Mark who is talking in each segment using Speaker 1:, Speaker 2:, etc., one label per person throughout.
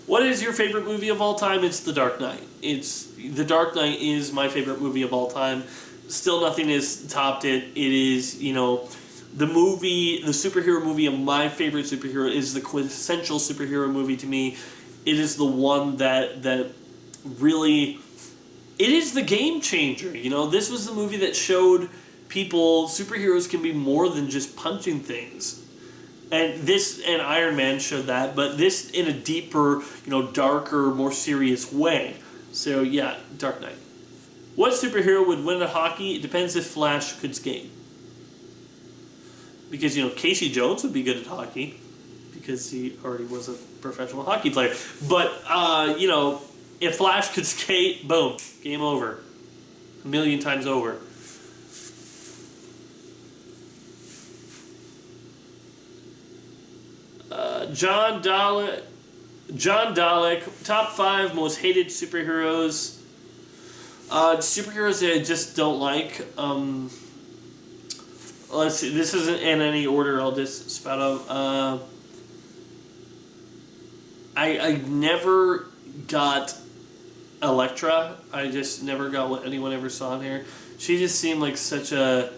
Speaker 1: What is your favorite movie of all time? It's The Dark Knight. The Dark Knight is my favorite movie of all time. Still nothing has topped it. It is, the superhero movie of my favorite superhero is the quintessential superhero movie to me. It is the one that really, it is the game changer. This was the movie that showed people superheroes can be more than just punching things. And Iron Man showed that, but this in a deeper, darker, more serious way. So yeah, Dark Knight. What superhero would win at hockey? It depends if Flash could skate. Because, Casey Jones would be good at hockey because he already was a professional hockey player. But, if Flash could skate, boom, game over. A million times over. John Dalek, top 5 most hated superheroes. Superheroes that I just don't like. Let's see, this isn't in any order, I'll just spout out. I never got Elektra. I just never got what anyone ever saw in here. She just seemed like such a,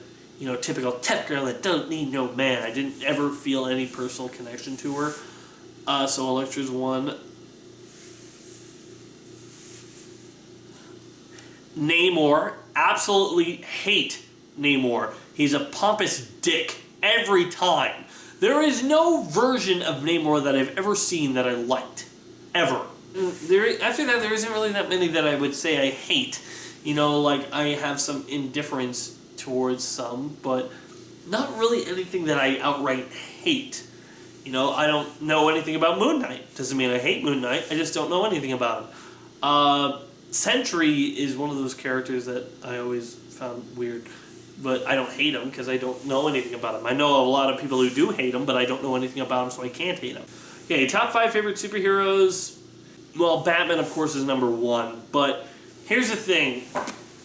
Speaker 1: typical tough girl that don't need no man. I didn't ever feel any personal connection to her. So Elektra's one. Namor. Absolutely hate Namor. He's a pompous dick every time. There is no version of Namor that I've ever seen that I liked. Ever. After that, there isn't really that many that I would say I hate. I have some indifference towards some, but not really anything that I outright hate. I don't know anything about Moon Knight. Doesn't mean I hate Moon Knight. I just don't know anything about him. Sentry is one of those characters that I always found weird. But I don't hate him because I don't know anything about him. I know a lot of people who do hate him, but I don't know anything about him, so I can't hate him. Okay, top 5 favorite superheroes. Well, Batman, of course, is number 1. But here's the thing.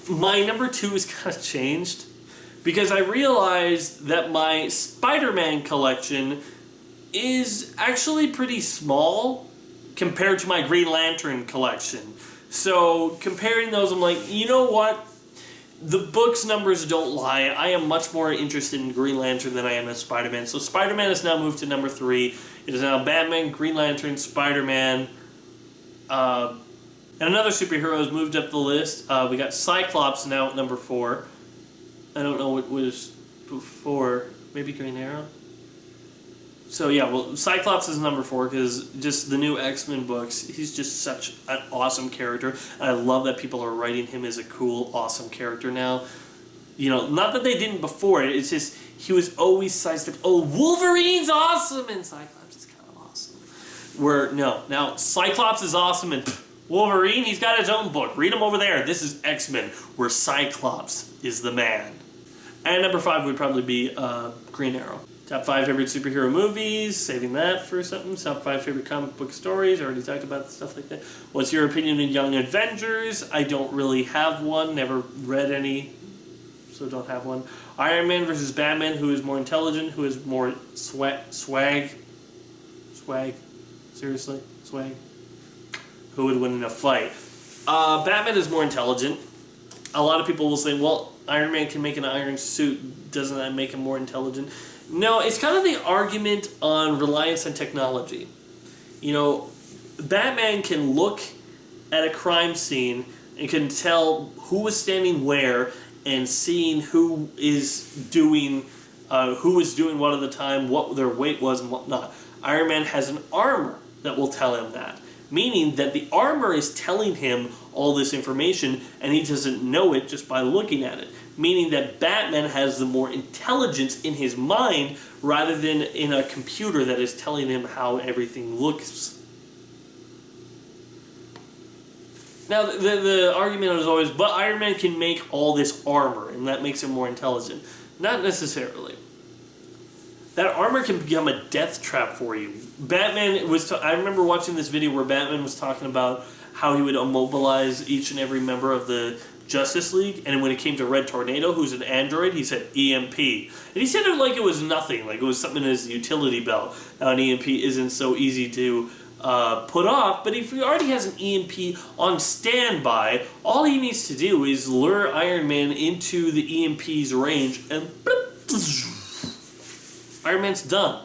Speaker 1: My number 2 is kind of changed. Because I realized that my Spider-Man collection is actually pretty small compared to my Green Lantern collection. So comparing those, I'm like, you know what? The book's numbers don't lie. I am much more interested in Green Lantern than I am in Spider-Man. So Spider-Man has now moved to number 3. It is now Batman, Green Lantern, Spider-Man, and another superhero has moved up the list. We got Cyclops now at number 4. I don't know what was before. Maybe Green Arrow? So yeah, well, Cyclops is number 4 because just the new X-Men books, he's just such an awesome character. I love that people are writing him as a cool, awesome character now. Not that they didn't before, it's just he was always sized up, oh, Wolverine's awesome and Cyclops is kind of awesome. Now Cyclops is awesome and Wolverine, he's got his own book. Read him over there. This is X-Men, where Cyclops is the man. And number 5 would probably be Green Arrow. Top 5 favorite superhero movies, saving that for something. Top 5 favorite comic book stories, already talked about stuff like that. What's your opinion on Young Avengers? I don't really have one, never read any, so don't have one. Iron Man versus Batman, who is more intelligent, who is more swag? Seriously? Swag? Who would win in a fight? Batman is more intelligent. A lot of people will say, well, Iron Man can make an iron suit, doesn't that make him more intelligent? No, it's kind of the argument on reliance on technology. Batman can look at a crime scene and can tell who is standing where and seeing who is doing what at the time, what their weight was and whatnot. Iron Man has an armor that will tell him that, meaning that the armor is telling him all this information and he doesn't know it just by looking at it. Meaning that Batman has the more intelligence in his mind rather than in a computer that is telling him how everything looks. Now, the argument is always, but Iron Man can make all this armor, and that makes him more intelligent. Not necessarily. That armor can become a death trap for you. Batman was... I remember watching this video where Batman was talking about how he would immobilize each and every member of the Justice League, and when it came to Red Tornado, who's an android, he said EMP. And he said it like it was nothing, like it was something in his utility belt. Now, an EMP isn't so easy to put off. But if he already has an EMP on standby, all he needs to do is lure Iron Man into the EMP's range, and Iron Man's done.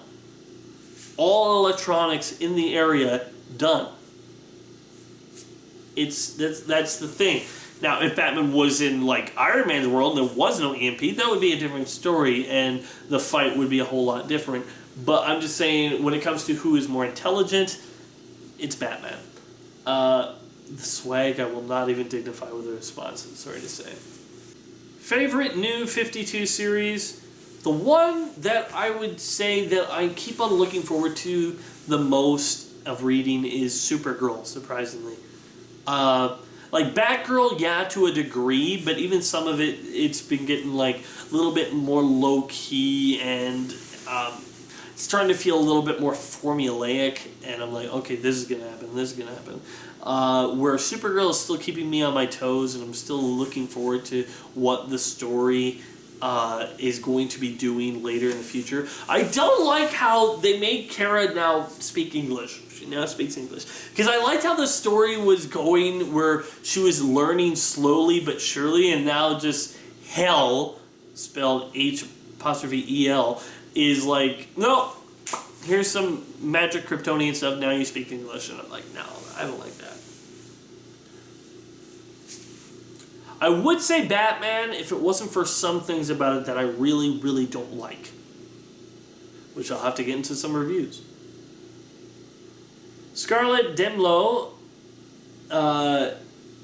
Speaker 1: All electronics in the area done. That's the thing. Now, if Batman was in like Iron Man's world and there was no EMP, that would be a different story, and the fight would be a whole lot different. But I'm just saying, when it comes to who is more intelligent, it's Batman. The swag, I will not even dignify with a response, I'm sorry to say. Favorite new 52 series? The one that I would say that I keep on looking forward to the most of reading is Supergirl, surprisingly. Like Batgirl, yeah, to a degree, but even some of it, it's been getting like a little bit more low-key, and it's starting to feel a little bit more formulaic, and I'm like, okay, this is going to happen, this is going to happen. Where Supergirl is still keeping me on my toes, and I'm still looking forward to what the story is going to be doing later in the future. I don't like how they made Kara now speak English. She now speaks English. Because I liked how the story was going, where she was learning slowly but surely, and now just hell, spelled H''EL, is like, no, here's some magic Kryptonian stuff, now you speak English. And I'm like, no, I don't like that. I would say Batman if it wasn't for some things about it that I really, really don't like. Which I'll have to get into some reviews. Scarlett Demlo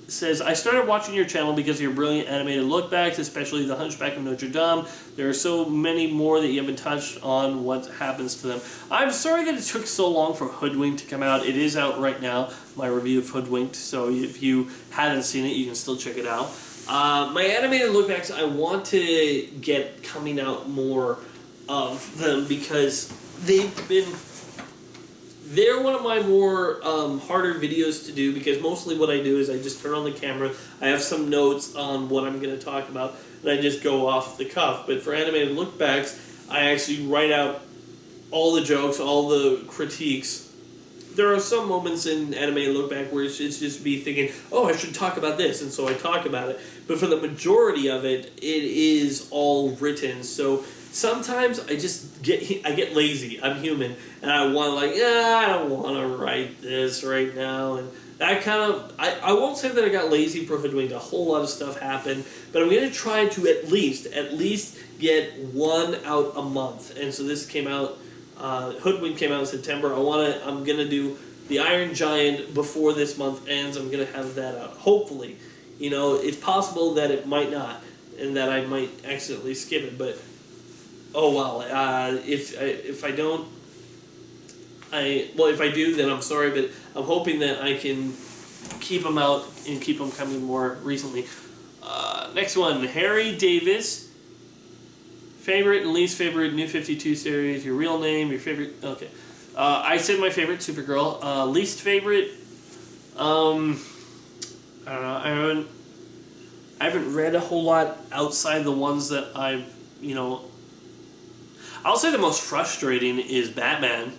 Speaker 1: says, I started watching your channel because of your brilliant animated lookbacks, especially The Hunchback of Notre Dame. There are so many more that you haven't touched on what happens to them. I'm sorry that it took so long for Hoodwinked to come out. It is out right now, my review of Hoodwinked, so if you hadn't seen it, you can still check it out. My animated lookbacks, I want to get coming out more of them because they're one of my more harder videos to do, because mostly what I do is I just turn on the camera, I have some notes on what I'm going to talk about, and I just go off the cuff. But for animated lookbacks, I actually write out all the jokes, all the critiques. There are some moments in animated lookback where it's just me thinking, oh, I should talk about this, and so I talk about it. But for the majority of it, it is all written, so sometimes I get lazy. I'm human, and I want to I don't want to write this right now, and that kind of, I won't say that I got lazy for Hoodwinked. A whole lot of stuff happened, but I'm going to try to at least get one out a month. And so this came out, Hoodwinked came out in September. I'm going to do the Iron Giant before this month ends. I'm going to have that out, hopefully. You know, it's possible that it might not, and that I might accidentally skip it, but oh well. If I don't, if I do, then I'm sorry, but I'm hoping that I can keep them out and keep them coming more recently. Next one, Harry Davis. Favorite and least favorite New 52 series. Your real name. Your favorite. Okay. I said my favorite, Supergirl. Least favorite. I don't know. I haven't read a whole lot outside the ones that I've, I'll say the most frustrating is Batman,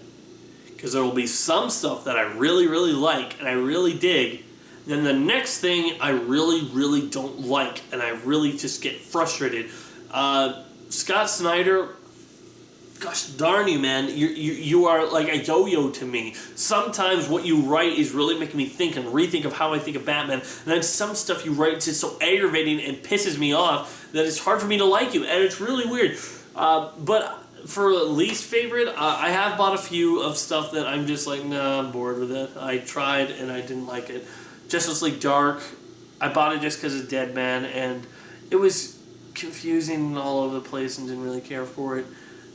Speaker 1: because there will be some stuff that I really, really like and I really dig. Then the next thing I really, really don't like, and I really just get frustrated. Scott Snyder, gosh darn you, man, you are like a yo-yo to me. Sometimes what you write is really making me think and rethink of how I think of Batman, and then some stuff you write is just so aggravating and pisses me off that it's hard for me to like you, and it's really weird. But for least favorite, I have bought a few of stuff that I'm just like, nah, I'm bored with it. I tried and I didn't like it. Justice League Dark, I bought it just because of Deadman, and it was confusing all over the place and didn't really care for it.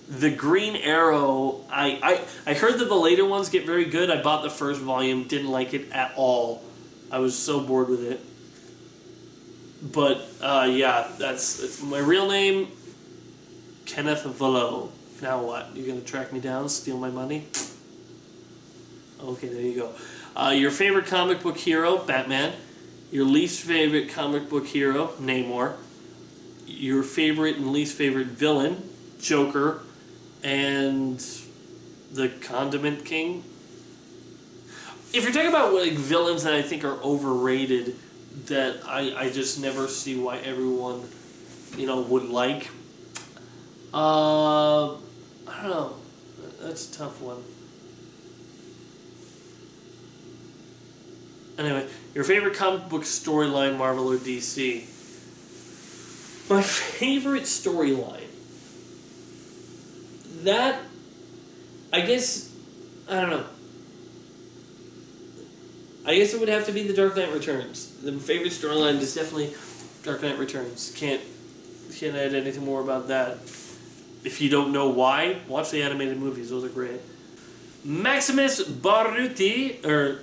Speaker 1: The Green Arrow, I heard that the later ones get very good. I bought the first volume, didn't like it at all. I was so bored with it. But, yeah, that's my real name, Kenneth Velo. Now what? You're going to track me down, steal my money? Okay, there you go. Your favorite comic book hero, Batman. Your least favorite comic book hero, Namor. Your favorite and least favorite villain, Joker. And the Condiment King. if you're talking about like villains that I think are overrated, that I just never see why everyone, would like. I don't know. That's a tough one. Anyway, your favorite comic book storyline, Marvel or DC? My favorite storyline. That, I guess, I don't know. I guess it would have to be The Dark Knight Returns. The favorite storyline is definitely Dark Knight Returns. Can't add anything more about that. If you don't know why, watch the animated movies. Those are great. Maximus Barutai.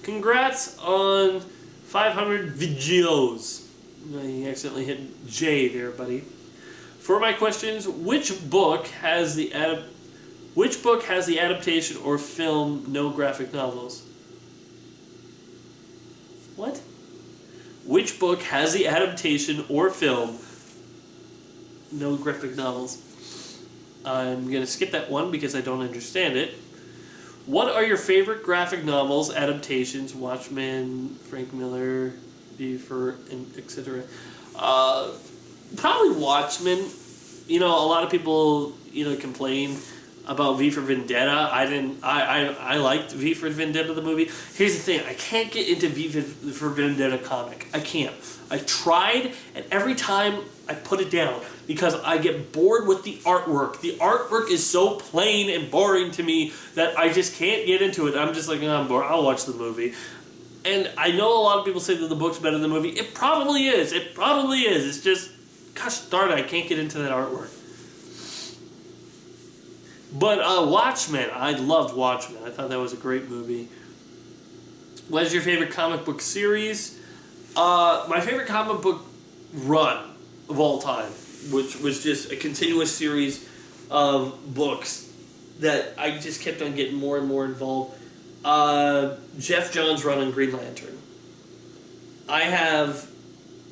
Speaker 1: Congrats on 500 videos. You accidentally hit J there, buddy. For my questions, which book has the adaptation or film no graphic novels? What? Which book has the adaptation or film no graphic novels? I'm going to skip that one because I don't understand it. What are your favorite graphic novels, adaptations? Watchmen, Frank Miller, V for, etc. Probably Watchmen. A lot of people, complain about V for Vendetta. I liked V for Vendetta, the movie. Here's the thing. I can't get into V for Vendetta comic. I can't. I tried, and every time I put it down because I get bored with the artwork. The artwork is so plain and boring to me that I just can't get into it. I'm just like, I'm bored. I'll watch the movie. And I know a lot of people say that the book's better than the movie. It probably is. It's just, gosh darn it, I can't get into that artwork. But Watchmen, I loved Watchmen. I thought that was a great movie. What is your favorite comic book series? My favorite comic book run of all time, which was just a continuous series of books that I just kept on getting more and more involved. Jeff Johns' run on Green Lantern. I have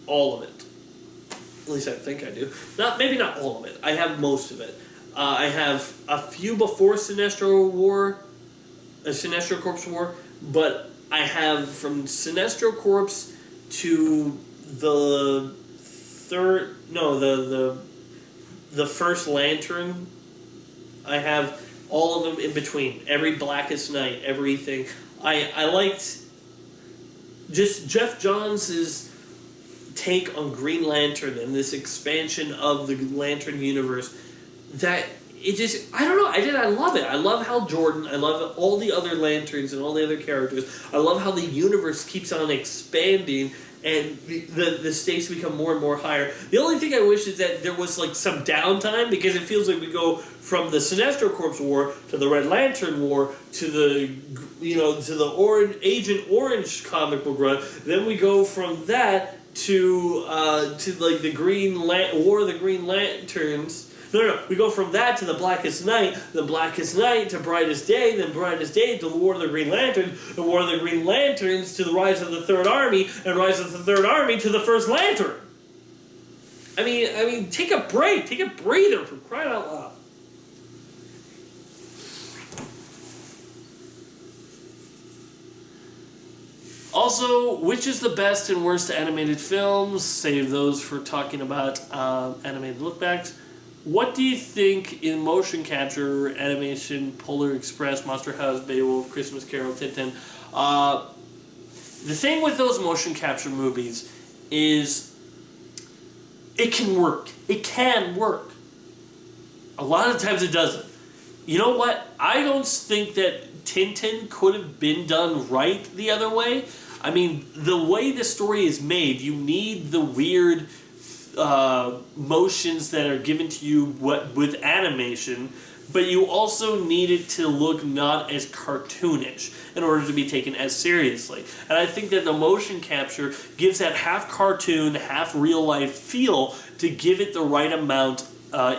Speaker 1: all of it. At least I think I do. Maybe not all of it. I have most of it. I have a few before Sinestro Corps War, but I have from Sinestro Corps to the first Lantern. I have all of them in between. Every Blackest Night, everything. I liked just Jeff Johns' take on Green Lantern and this expansion of the Lantern universe. That it just, I don't know, I love it. I love Hal Jordan. I love all the other Lanterns and all the other characters. I love how the universe keeps on expanding and the stakes become more and more higher. The only thing I wish is that there was like some downtime, because it feels like we go from the Sinestro Corps War to the Red Lantern War to the Agent Orange comic book run. Then we go from that to like the War of the Green Lanterns. No. We go from that to the Blackest Night to Brightest Day, then Brightest Day to the War of the Green Lantern, the War of the Green Lanterns to the Rise of the Third Army, and Rise of the Third Army to the First Lantern. I mean, take a break, take a breather, for crying out loud. Also, which is the best and worst animated films? Save those for talking about animated lookbacks. What do you think in motion capture, animation, Polar Express, Monster House, Beowulf, Christmas Carol, Tintin? The thing with those motion capture movies is it can work. It can work. A lot of times it doesn't. You know what? I don't think that Tintin could have been done right the other way. I mean, the way the story is made, you need the weird motions that are given to you with animation, but you also need it to look not as cartoonish in order to be taken as seriously. And I think that the motion capture gives that half cartoon, half real life feel to give it the right amount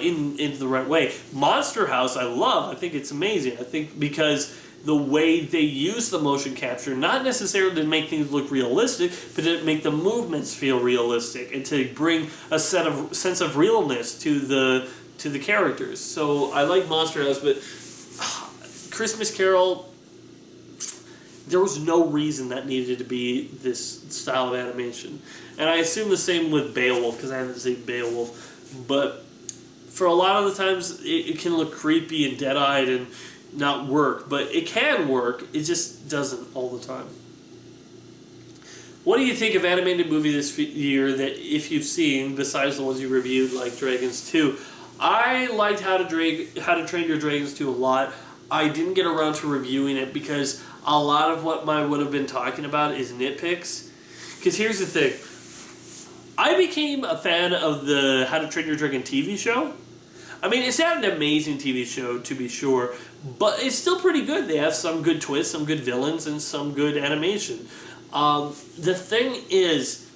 Speaker 1: in the right way. Monster House, I love. I think it's amazing. I think because the way they use the motion capture, not necessarily to make things look realistic, but to make the movements feel realistic and to bring a sense of realness to the characters. So I like Monster House, but Christmas Carol, there was no reason that needed to be this style of animation. And I assume the same with Beowulf, because I haven't seen Beowulf. But for a lot of the times, it can look creepy and dead-eyed and not work. But it can work, it just doesn't all the time. What do you think of animated movie this year that, if you've seen, besides the ones you reviewed, like Dragons 2? I liked How to Train Your Dragons 2 a lot. I didn't get around to reviewing it because a lot of what I would have been talking about is nitpicks. Because here's the thing. I became a fan of the How to Train Your Dragon TV show. I mean, it's not an amazing TV show, to be sure, but it's still pretty good. They have some good twists, some good villains, and some good animation. The thing is,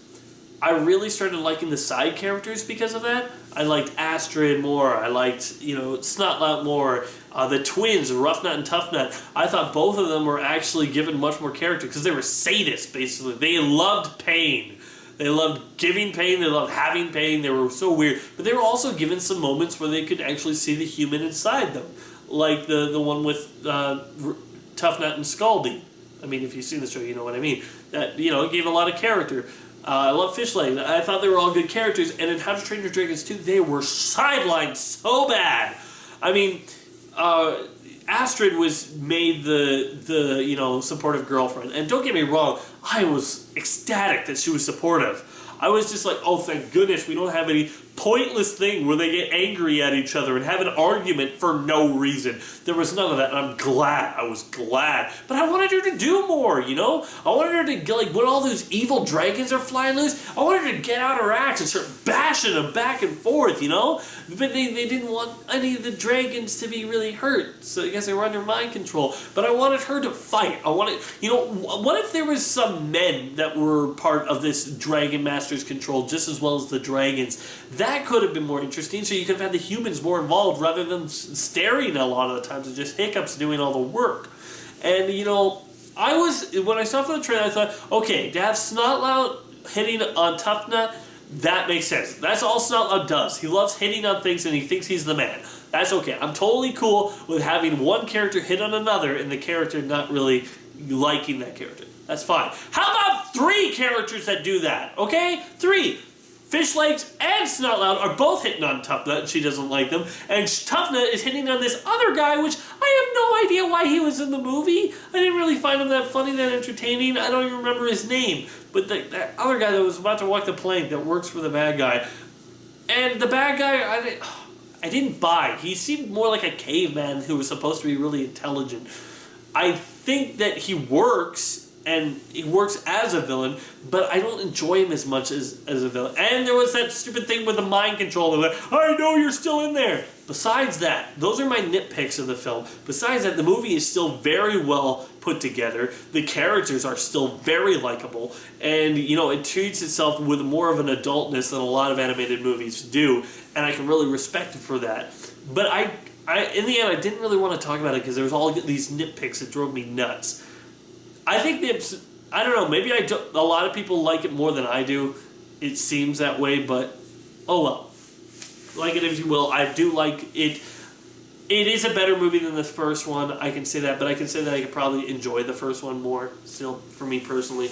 Speaker 1: I really started liking the side characters because of that. I liked Astrid more. I liked, Snotlout more. The twins, Rough Nut and Tough Nut. I thought both of them were actually given much more character because they were sadists, basically. They loved pain. They loved giving pain. They loved having pain. They were so weird. But they were also given some moments where they could actually see the human inside them. Like the one with Tough Nut and Scaldy. I mean, if you've seen the show, you know what I mean. That, it gave a lot of character. I love Fishleg. I thought they were all good characters. And in How to Train Your Dragons 2, they were sidelined so bad. I mean, Astrid was made the supportive girlfriend. And don't get me wrong, I was ecstatic that she was supportive. I was just like, oh, thank goodness we don't have any pointless thing where they get angry at each other and have an argument for no reason. There was none of that, and I'm glad. I was glad. But I wanted her to do more, I wanted her to get, when all those evil dragons are flying loose, I wanted her to get out her axe and start bashing them back and forth, But they didn't want any of the dragons to be really hurt, so I guess they were under mind control. But I wanted her to fight. I wanted, what if there was some men that were part of this Dragon Master's control just as well as the dragons? That could have been more interesting, so you could have had the humans more involved rather than staring a lot of the times and just Hiccups doing all the work. And, when I saw the trailer, I thought, okay, to have Snotlout hitting on Tough Nut, that makes sense. That's all Snotlout does. He loves hitting on things and he thinks he's the man. That's okay. I'm totally cool with having one character hit on another and the character not really liking that character. That's fine. How about 3 characters that do that? Okay? 3. Fishlegs and Snotlout are both hitting on Tough Nut, and she doesn't like them. And Tough Nut is hitting on this other guy, which I have no idea why he was in the movie. I didn't really find him that funny, that entertaining. I don't even remember his name. But that other guy that was about to walk the plank that works for the bad guy. And the bad guy, I didn't buy. He seemed more like a caveman who was supposed to be really intelligent. I think that he works, and he works as a villain, but I don't enjoy him as much as a villain. And there was that stupid thing with the mind control. Like, I know you're still in there. Besides that, those are my nitpicks of the film. Besides that, the movie is still very well put together. The characters are still very likable. And, it treats itself with more of an adultness than a lot of animated movies do. And I can really respect it for that. But I in the end, I didn't really want to talk about it because there was all these nitpicks that drove me nuts. I think I don't know, maybe a lot of people like it more than I do. It seems that way, but oh well. Like it if you will. I do like it. It is a better movie than the first one, I can say that, but I can say that I could probably enjoy the first one more, still, for me personally.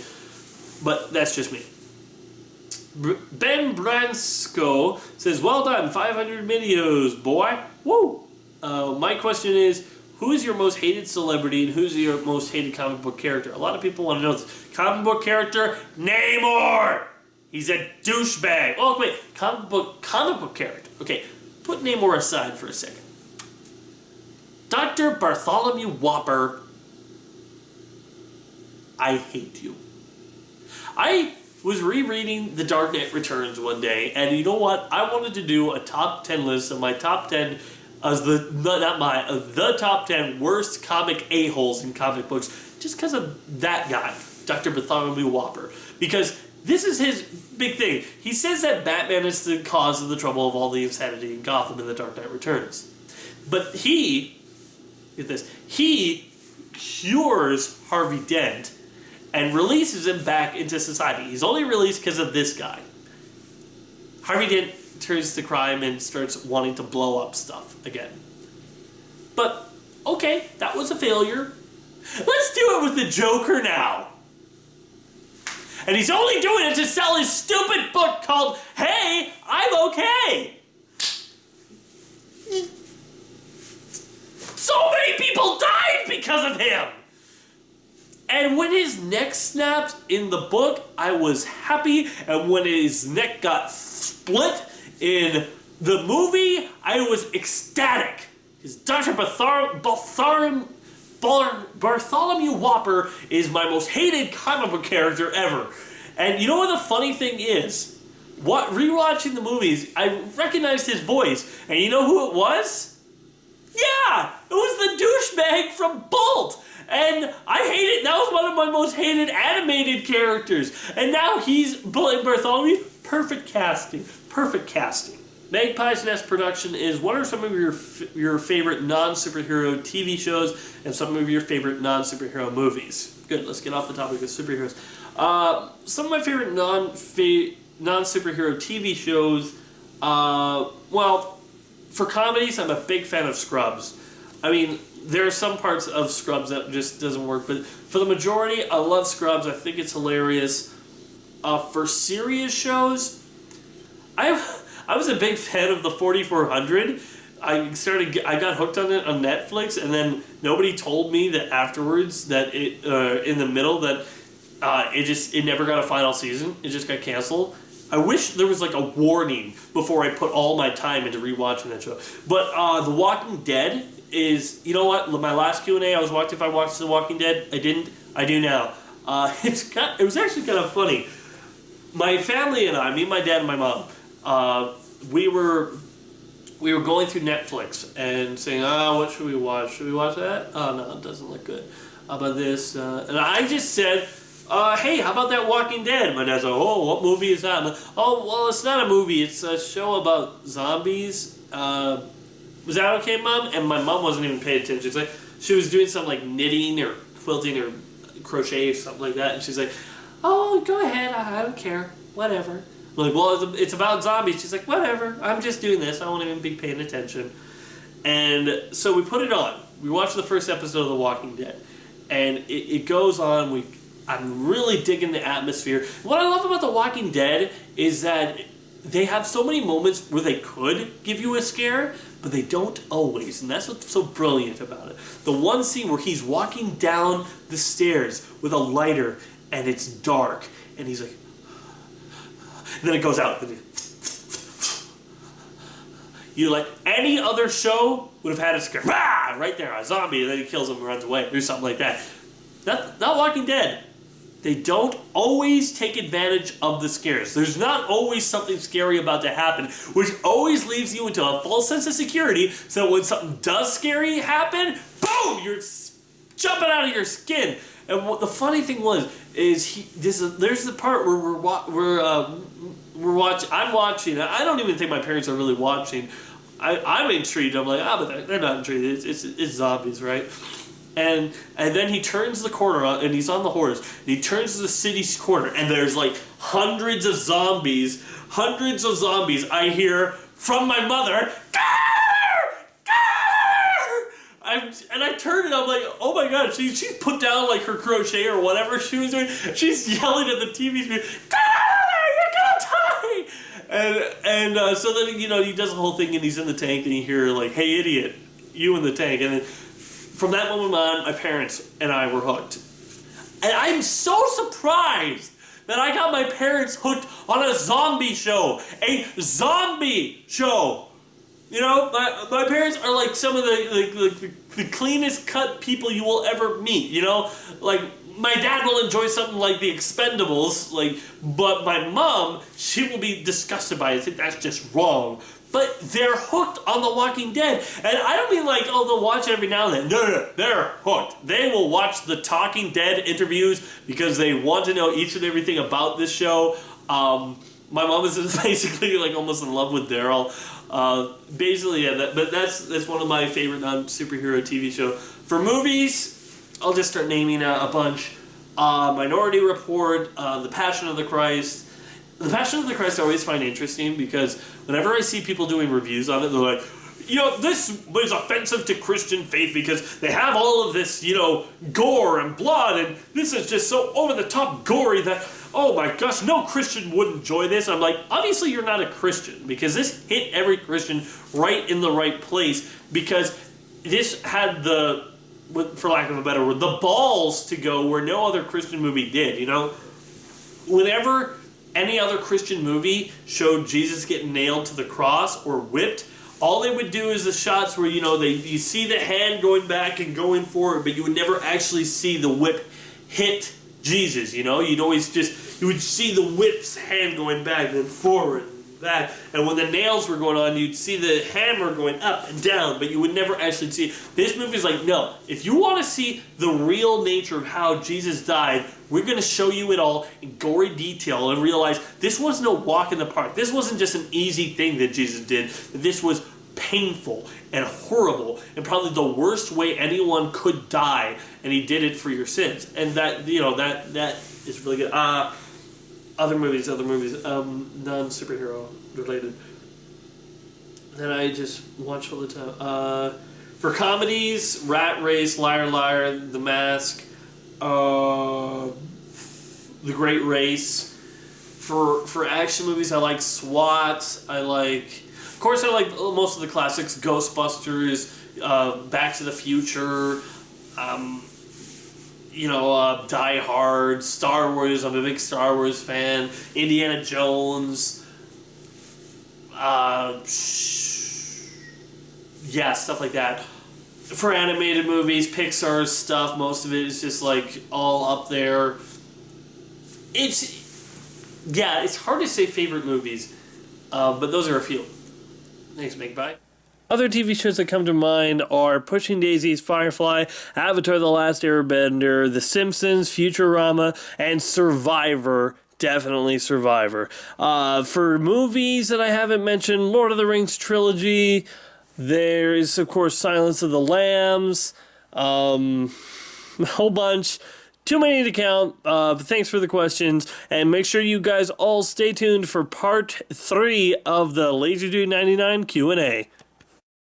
Speaker 1: But that's just me. Ben Bransko says, well done, 500 videos, boy. Woo! My question is, who is your most hated celebrity and who's your most hated comic book character? A lot of people want to know this. Comic book character, Namor! He's a douchebag. Oh, wait, comic book character. Okay, put Namor aside for a second. Dr. Bartholomew Whopper, I hate you. I was rereading The Dark Knight Returns one day, and you know what? I wanted to do a top 10 list of my top 10 as the top 10 worst comic a-holes in comic books, just because of that guy, Dr. Bartholomew Whopper. Because this is his big thing. He says that Batman is the cause of the trouble of all the insanity in Gotham in The Dark Knight Returns. But get this, he cures Harvey Dent and releases him back into society. He's only released because of this guy. Harvey Dent turns to crime and starts wanting to blow up stuff again. But Okay, that was a failure. Let's do it with the Joker now. And he's only doing it to sell his stupid book called Hey, I'm Okay. So many people died because of him. And when his neck snapped in the book, I was happy. And when his neck got split in the movie, I was ecstatic. Because Dr. Bartholomew Whopper is my most hated comic book character ever. And you know what the funny thing is? Rewatching the movies, I recognized his voice. And you know who it was? Yeah! It was the douchebag from Bolt! And I hate it. That was one of my most hated animated characters. And now he's playing Bartholomew. Perfect casting. Perfect casting. Magpie's Nest Production is what are some of your favorite non-superhero TV shows and some of your favorite non-superhero movies? Good, let's get off the topic of superheroes. Some of my favorite non-superhero TV shows, well, for comedies, I'm a big fan of Scrubs. I mean, there are some parts of Scrubs that just doesn't work, but for the majority, I love Scrubs. I think it's hilarious. For serious shows, I was a big fan of the 4400. I got hooked on it on Netflix, and then nobody told me that afterwards that in the middle that it never got a final season. It just got canceled. I wish there was like a warning before I put all my time into rewatching that show. But The Walking Dead is, you know what? My last Q&A, I was watching if I watched The Walking Dead. I didn't. I do now. It was actually kind of funny. My family and I, me, my dad, and my mom, we were going through Netflix and saying, what should we watch? Should we watch that? Oh, no, it doesn't look good. How about this? And I just said, hey, how about that Walking Dead? My dad's like, oh, what movie is that? I'm like, oh, well, it's not a movie. It's a show about zombies. Was that okay, Mom? And my mom wasn't even paying attention. It's like she was doing some like knitting or quilting or crochet or something like that. And she's like, oh, go ahead. I don't care. Whatever. I'm like, well, it's about zombies. She's like, whatever. I'm just doing this. I won't even be paying attention. And so we put it on. We watched the first episode of The Walking Dead. And it goes on. I'm really digging the atmosphere. What I love about The Walking Dead is that they have so many moments where they could give you a scare, but they don't always, and that's what's so brilliant about it. The one scene where he's walking down the stairs with a lighter, and it's dark, and he's like, and then it goes out. You like any other show would have had a scare, right there, a zombie, and then he kills him and runs away, or something like that. Not Walking Dead. They don't always take advantage of the scares. There's not always something scary about to happen, which always leaves you into a false sense of security, so when something does scary happen, boom, you're jumping out of your skin. And what the funny thing is there's the part where I'm watching. I don't even think my parents are really watching. I'm intrigued. I'm like, but they're not intrigued. It's zombies, right? And then he turns the corner and he's on the horse. And he turns to the city's corner and there's like hundreds of zombies. I hear from my mother. And I turned and I'm like, oh my god, she's put down like her crochet or whatever she was doing. She's yelling at the TV screen, you're gonna die! And so then, he does the whole thing and he's in the tank and you hear like, hey idiot, you in the tank. And then from that moment on, my parents and I were hooked. And I'm so surprised that I got my parents hooked on a zombie show. A zombie show! My parents are like some of the cleanest cut people you will ever meet, Like, my dad will enjoy something like The Expendables, but my mom, she will be disgusted by it. I think that's just wrong. But they're hooked on The Walking Dead. And I don't mean they'll watch it every now and then. No, they're hooked. They will watch the Talking Dead interviews because they want to know each and everything about this show. My mom is basically almost in love with Daryl. Basically, yeah, but that's one of my favorite non-superhero TV shows. For movies, I'll just start naming a bunch. Minority Report, The Passion of the Christ. The Passion of the Christ I always find interesting because whenever I see people doing reviews on it, they're like, this was offensive to Christian faith because they have all of this, gore and blood, and this is just so over-the-top gory that, oh my gosh, no Christian would enjoy this. I'm like, obviously you're not a Christian, because this hit every Christian right in the right place, because this had for lack of a better word, the balls to go where no other Christian movie did, Whenever any other Christian movie showed Jesus getting nailed to the cross or whipped, all they would do is the shots where, you see the hand going back and going forward, but you would never actually see the whip hit Jesus, You'd always you would see the whip's hand going back and forward and back. And when the nails were going on, you'd see the hammer going up and down, but you would never actually see. This movie's like, no, if you want to see the real nature of how Jesus died, we're going to show you it all in gory detail and realize this wasn't a walk in the park. This wasn't just an easy thing that Jesus did. This was painful and horrible and probably the worst way anyone could die, and he did it for your sins. And that is really good. Other movies, non-superhero related that I just watch all the time. For comedies, Rat Race, Liar Liar, The Mask, The Great Race. For action movies, I like SWAT. I like most of the classics: Ghostbusters, Back to the Future, Die Hard, Star Wars. I'm a big Star Wars fan. Indiana Jones. Stuff like that. For animated movies, Pixar stuff, most of it is just all up there. It's hard to say favorite movies, but those are a few. Thanks, Meg. Bye. Other TV shows that come to mind are Pushing Daisies, Firefly, Avatar: The Last Airbender, The Simpsons, Futurama, and Survivor. Definitely Survivor. For movies that I haven't mentioned, Lord of the Rings trilogy. There is, of course, Silence of the Lambs. A whole bunch. Too many to count. But thanks for the questions. And make sure you guys all stay tuned for part 3 of the LazerDude99 Q&A.